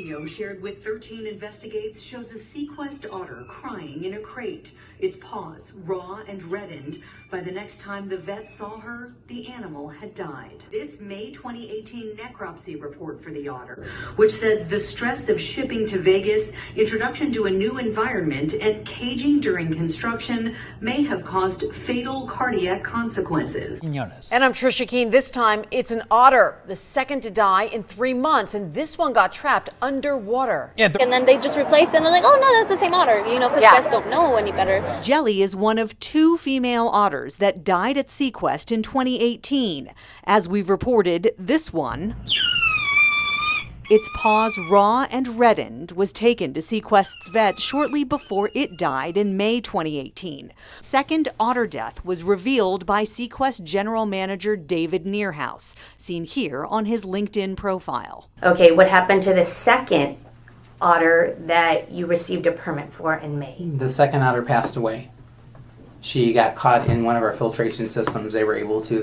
video shared with 13 Investigates shows a SeaQuest otter crying in a crate, its paws raw and reddened. By the next time the vet saw her, the animal had died. This May 2018 necropsy report for the otter, which says the stress of shipping to Vegas, introduction to a new environment, and caging during construction may have caused fatal cardiac consequences. And I'm Trisha Keene. This time it's an otter, the second to die in 3 months, and this one got trapped underwater. And then they just replaced it and they're like, oh no, that's the same otter, because you guys don't know any better. Jelly is one of 2 female otters that died at SeaQuest in 2018. As we've reported, this one, its paws raw and reddened, was taken to SeaQuest's vet shortly before it died in May 2018. Second otter death was revealed by SeaQuest General Manager David Nearhouse, seen here on his LinkedIn profile. Okay, what happened to the second otter that you received a permit for in May? The second otter passed away. She got caught in one of our filtration systems. The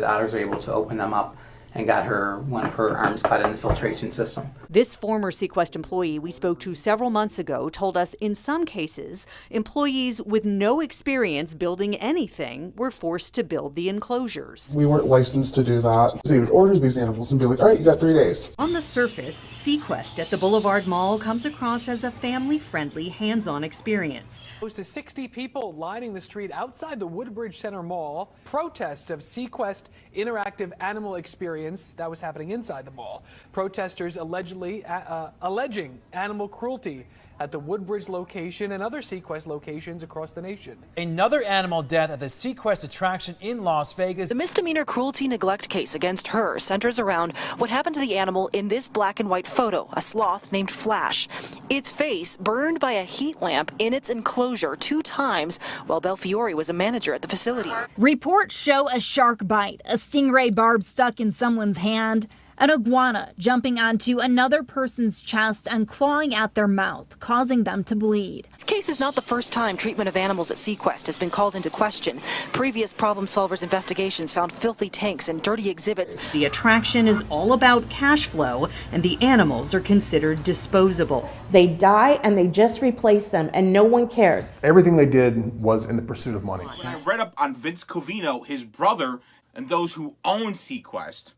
otters were able to open them up and got one of her arms caught in the filtration system. This former SeaQuest employee we spoke to several months ago told us in some cases, employees with no experience building anything were forced to build the enclosures. We weren't licensed to do that. They would order these animals and be like, all right, you got 3 days. On the surface, SeaQuest at the Boulevard Mall comes across as a family-friendly, hands-on experience. Close to 60 people lining the street outside the Woodbridge Center Mall. Protests of SeaQuest interactive animal experience that was happening inside the mall. Protesters alleging animal cruelty at the Woodbridge location and other SeaQuest locations across the nation. Another animal death at the SeaQuest attraction in Las Vegas. The misdemeanor cruelty neglect case against her centers around what happened to the animal in this black and white photo, a sloth named Flash. Its face burned by a heat lamp in its enclosure 2 times while Belfiore was a manager at the facility. Reports show a shark bite, a stingray barb stuck in someone's hand, an iguana jumping onto another person's chest and clawing at their mouth, causing them to bleed. This case is not the first time treatment of animals at SeaQuest has been called into question. Previous Problem Solvers investigations found filthy tanks and dirty exhibits. The attraction is all about cash flow, and the animals are considered disposable. They die and they just replace them, and no one cares. Everything they did was in the pursuit of money. When I read up on Vince Covino, his brother, and those who own SeaQuest,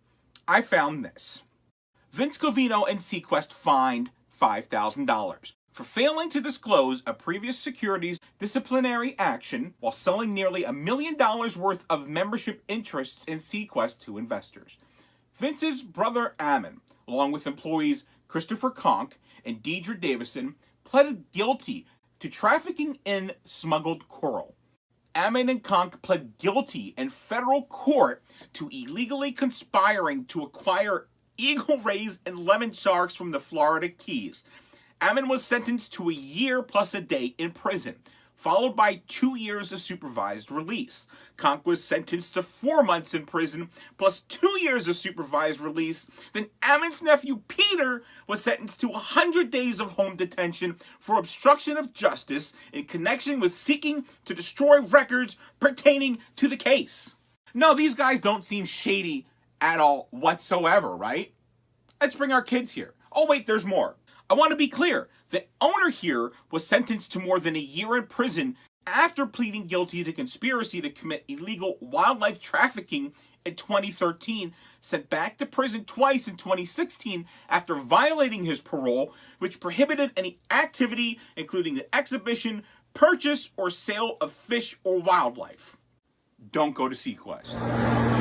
I found this. Vince Covino and SeaQuest fined $5,000 for failing to disclose a previous securities disciplinary action while selling nearly $1 million worth of membership interests in SeaQuest to investors. Vince's brother Ammon, along with employees Christopher Conk and Deidre Davison, pleaded guilty to trafficking in smuggled coral. Ammon and Conk pled guilty in federal court to illegally conspiring to acquire eagle rays and lemon sharks from the Florida Keys. Ammon was sentenced to 1 year plus a day in prison, followed by 2 years of supervised release. Conk was sentenced to 4 months in prison plus 2 years of supervised release. Then Ammon's nephew Peter was sentenced to 100 days of home detention for obstruction of justice in connection with seeking to destroy records pertaining to the case. No, these guys don't seem shady at all whatsoever, right? Let's bring our kids here. Oh wait, there's more. I want to be clear. The owner here was sentenced to more than 1 year in prison after pleading guilty to conspiracy to commit illegal wildlife trafficking in 2013, sent back to prison twice in 2016 after violating his parole, which prohibited any activity including the exhibition, purchase, or sale of fish or wildlife. Don't go to SeaQuest.